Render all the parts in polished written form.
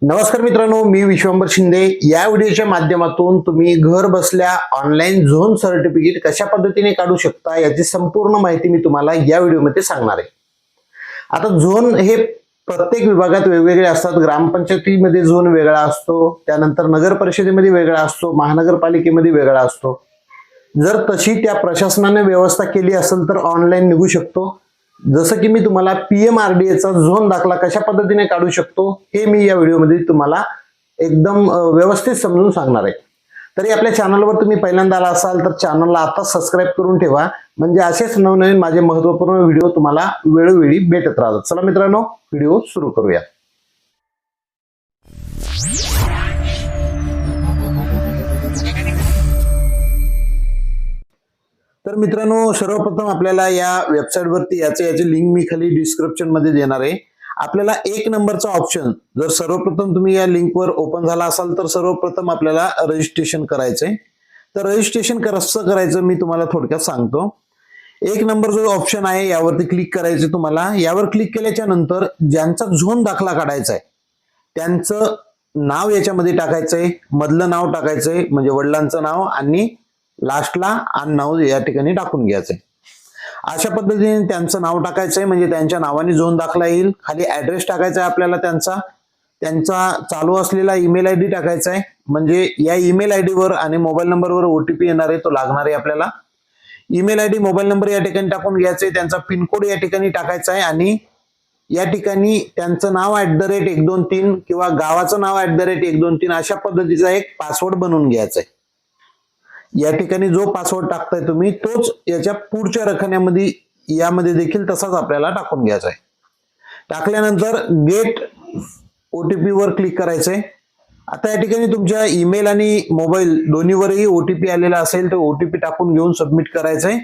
नमस्कार मित्रांनो, मी विश्वंभर शिंदे। या व्हिडिओच्या माध्यमातून तुम्ही घर बसल्या ऑनलाईन झोन सर्टिफिकेट कशा पद्धतीने काढू शकता याची संपूर्ण माहिती मी तुम्हाला या व्हिडिओमध्ये सांगणार आहे। आता झोन हे प्रत्येक विभागात वेगवेगळे असतात। ग्रामपंचायतीमध्ये झोन वेगळा असतो, त्यानंतर नगर परिषदेमध्ये वेगळा असतो, महानगरपालिकेमध्ये वेगळा असतो। जर तशी त्या प्रशासनाने व्यवस्था केली असेल तर ऑनलाईन निघू शकतो। जसं की मी तुम्हाला PMRDA चा झोन दाखला कशा पद्धतीने काढू शकतो हे मी या व्हिडिओमध्ये तुम्हाला एकदम व्यवस्थित समजून सांगणार आहे। तरी आपल्या चॅनलवर तुम्ही पहिल्यांदा आला असाल तर चॅनलला आता सबस्क्राइब करून ठेवा, म्हणजे असेच नवनवीन माझे महत्त्वपूर्ण व्हिडिओ तुम्हाला वेळोवेळी भेटत राहतात। चला मित्रांनो, व्हिडिओ सुरू करूया। तर मित्रांनो, सर्वप्रथम आपल्याला या वेबसाईट वरती याची लिंक मी खाली डिस्क्रिप्शन मध्ये देणार आहे। आपल्याला 1 नंबरचा ऑप्शन जर सर्वप्रथम तुम्ही या लिंकवर ओपन झाला असाल तर सर्वप्रथम आपल्याला रजिस्ट्रेशन करायचंय। तर रजिस्ट्रेशन कसं करायचं मी तुम्हाला थोडक्यात सांगतो। 1 नंबर जो ऑप्शन आहे यावरती क्लिक करायचं तुम्हाला। यावर क्लिक केल्याच्या नंतर ज्यांचा झोन दाखला काढायचा आहे त्यांचं नाव याच्यामध्ये टाकायचंय, मधलं नाव टाकायचंय म्हणजे वडिलांचं नाव आणि लास्टला नाव या ठिकाणी टाकून घ्यायचंय। अशा पद्धतीने त्यांचं नाव टाकायचंय म्हणजे त्यांच्या नावाने झोन दाखला येईल। खाली ऍड्रेस टाकायचा आहे आपल्याला, त्यांचा चालू असलेला ईमेल आयडी टाकायचा आहे, म्हणजे या ईमेल आयडी वर आणि मोबाईल नंबरवर OTP येणार आहे, तो लागणार आहे आपल्याला। ईमेल आयडी मोबाईल नंबर या ठिकाणी टाकून घ्यायचंय, त्यांचा पिनकोड या ठिकाणी टाकायचा आहे आणि या ठिकाणी त्यांचं नाव @123 किंवा गावाचं नाव @123 अशा पद्धतीचा एक पासवर्ड बनवून घ्यायचा आहे। या ठिकाणी जो पासवर्ड टाकताय तुम्ही तोच याच्या पुढच्या रखण्यामध्ये यामध्ये देखील तसाच आपल्याला टाकून घ्यायचा आहे। टाकल्यानंतर गेट OTP वर क्लिक करायचंय। आता या ठिकाणी तुमच्या ईमेल आणि मोबाईल दोन्हीवरही OTP आलेला असेल तर OTP टाकून घेऊन सबमिट करायचंय।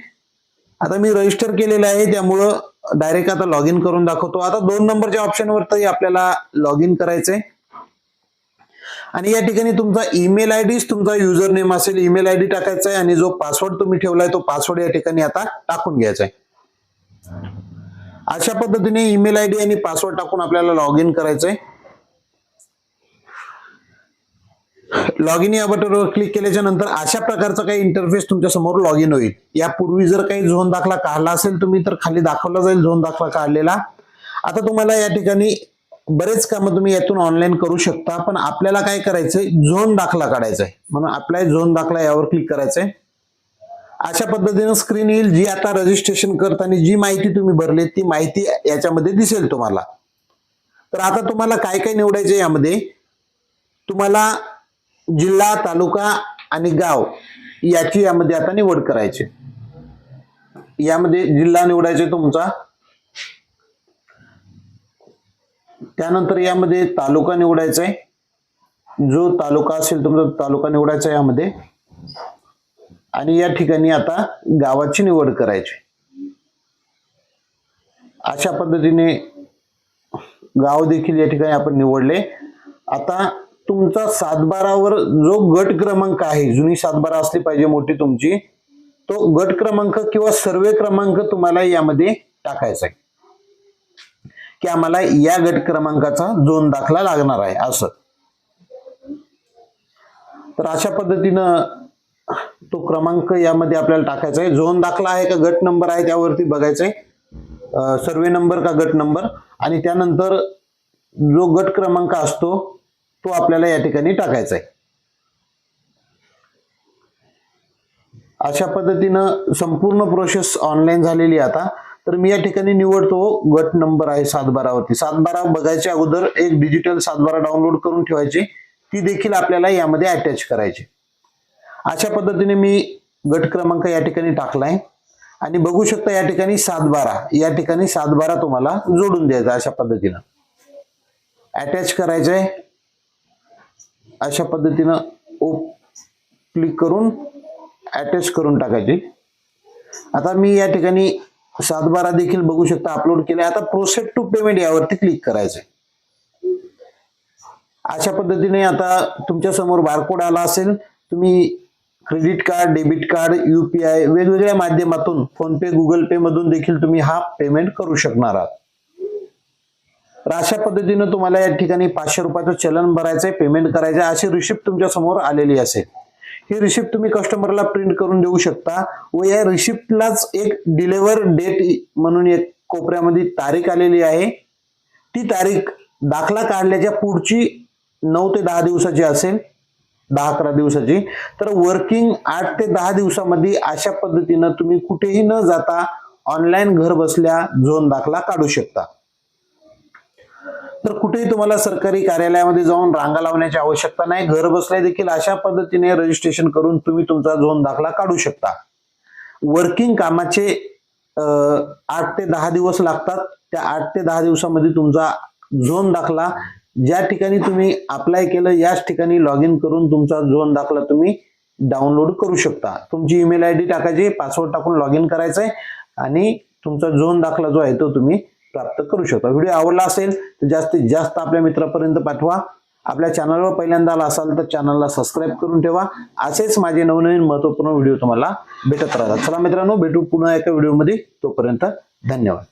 आता मी रजिस्टर केलेलं आहे त्यामुळं डायरेक्ट आता लॉग इन करून दाखवतो। आता 2 नंबरच्या ऑप्शन वरती आपल्याला लॉग इन करायचंय आणि या ठिकाणी तुमचा ईमेल आयडीच तुमचा युजर नेम असेल, ईमेल आयडी टाकायचा आहे आणि जो पासवर्ड तुम्ही ठेवलाय तो पासवर्ड या ठिकाणी आता टाकून घ्यायचा आहे। अशा पद्धतीने ईमेल आयडी आणि पासवर्ड टाकून आपल्याला लॉग इन करायचंय। लॉग इन या बटनवर क्लिक केल्याच्या नंतर अशा प्रकारचा काही इंटरफेस तुमच्या समोर लॉग इन होईल। यापूर्वी जर काही झोन दाखला काढला असेल तुम्ही तर खाली दाखवला जाईल झोन दाखला काढलेला। आता तुम्हाला या ठिकाणी बरेच काम तुम्ही यातून ऑनलाईन करू शकता, पण आपल्याला काय करायचंय झोन दाखला काढायचा आहे, म्हणून अप्लाय झोन दाखला यावर क्लिक करायचंय। अशा पद्धतीने स्क्रीन येईल जी आता रजिस्ट्रेशन करताना जी माहिती तुम्ही भरली ती माहिती याच्यामध्ये दिसेल तुम्हाला। तर आता तुम्हाला काय काय निवडायचं यामध्ये, तुम्हाला जिल्हा, तालुका आणि गाव याची यामध्ये आता निवड करायची। यामध्ये जिल्हा निवडायचा तुमचा, त्यानंतर यामध्ये तालुका निवडायचा आहे, जो तालुका असेल तुमचा तालुका निवडायचा आहे यामध्ये, आणि या ठिकाणी आता गावाची निवड करायची। अशा पद्धतीने गाव देखील या ठिकाणी आपण निवडले। आता तुमचा 712 वर जो गट क्रमांक आहे, जुनी 712 असली पाहिजे मोठी तुमची, तो गट क्रमांक किंवा सर्वे क्रमांक तुम्हाला यामध्ये टाकायचा आहे की आम्हाला या गट क्रमांकाचा झोन दाखला लागणार आहे असं। तर अशा पद्धतीनं तो क्रमांक यामध्ये आपल्याला टाकायचा आहे। झोन दाखला आहे का गट नंबर आहे त्यावरती बघायचंय, सर्वे नंबर का गट नंबर, आणि त्यानंतर जो गट क्रमांक असतो तो आपल्याला या ठिकाणी टाकायचा आहे। अशा पद्धतीनं संपूर्ण प्रोसेस ऑनलाईन झालेली आता। तर मी या ठिकाणी निवडतो गट नंबर आहे 712 वरती। 712 बघायच्या अगोदर एक डिजिटल 712 डाउनलोड करून ठेवायची, ती देखील आपल्याला यामध्ये अटॅच करायची। अशा पद्धतीने मी गट क्रमांक या ठिकाणी टाकलाय आणि बघू शकता या ठिकाणी 712 या ठिकाणी 712 तुम्हाला जोडून द्यायचा। अशा पद्धतीनं अटॅच करायचंय। अशा पद्धतीनं क्लिक करून अटॅच करून टाकायची। आता मी या ठिकाणी 712 देखील बघू शकता अपलोड केले। आता प्रोसेस टू पेमेंट यावरती क्लिक करायचंय। अशा पद्धतीने आता तुमच्या समोर बारकोड आला असेल, तुम्ही credit card, debit card, UPI वेगवेगळ्या माध्यमातून फोन पे, गुगल पे मधून देखील तुम्ही हा पेमेंट करू शकणार आहात। तर अशा पद्धतीनं तुम्हाला या ठिकाणी 500 रुपयाचं चलन भरायचंय, पेमेंट करायचं, अशी रिसिप्ट तुमच्या समोर आलेली असेल. ही रिसिप्ट तुम्ही कस्टमरला प्रिंट करून देऊ शकता व या रिसिप्टलाच एक डिलिव्हर डेट म्हणून एक कोपऱ्यामध्ये तारीख आलेली आहे. ती तारीख दाखला काढल्याच्या पुढची 9 ते 10 दिवसाची असेल, 10-11 दिवसाची. तर वर्किंग 8 ते 10 दिवसामध्ये अशा पद्धतीनं तुम्ही कुठेही न जाता ऑनलाईन घर बसल्या झोन दाखला काढू शकता. तर कुठेही तुम्हाला सरकारी कार्यालयामध्ये जाऊन रांगा लावण्याची आवश्यकता नाही. घर बसल्या देखील अशा पद्धतीने रजिस्ट्रेशन करून तुम्ही तुमचा झोन दाखला काढू शकता. वर्किंग कामाचे 8 ते 10 दिवस लागतात. त्या 8 ते 10 दिवसामध्ये तुमचा झोन दाखला ज्या ठिकाणी तुम्ही अप्लाय केलं याच ठिकाणी लॉग इन करून तुमचा झोन दाखला तुम्ही डाउनलोड करू शकता. तुमची ईमेल आयडी टाकायची, पासवर्ड टाकून लॉग इन करायचंय आणि तुमचा झोन दाखला जो आहे तो तुम्ही प्राप्त करू शकता. व्हिडिओ आवडला असेल तर जास्तीत जास्त आपल्या मित्रापर्यंत पाठवा. आपल्या चॅनलवर पहिल्यांदा आला असाल तर चॅनलला सबस्क्राईब करून ठेवा. असेच माझे नवनवीन महत्त्वपूर्ण व्हिडिओ तुम्हाला भेटत राहतात. चला मित्रांनो, भेटू पुन्हा एका व्हिडिओमध्ये. तोपर्यंत धन्यवाद.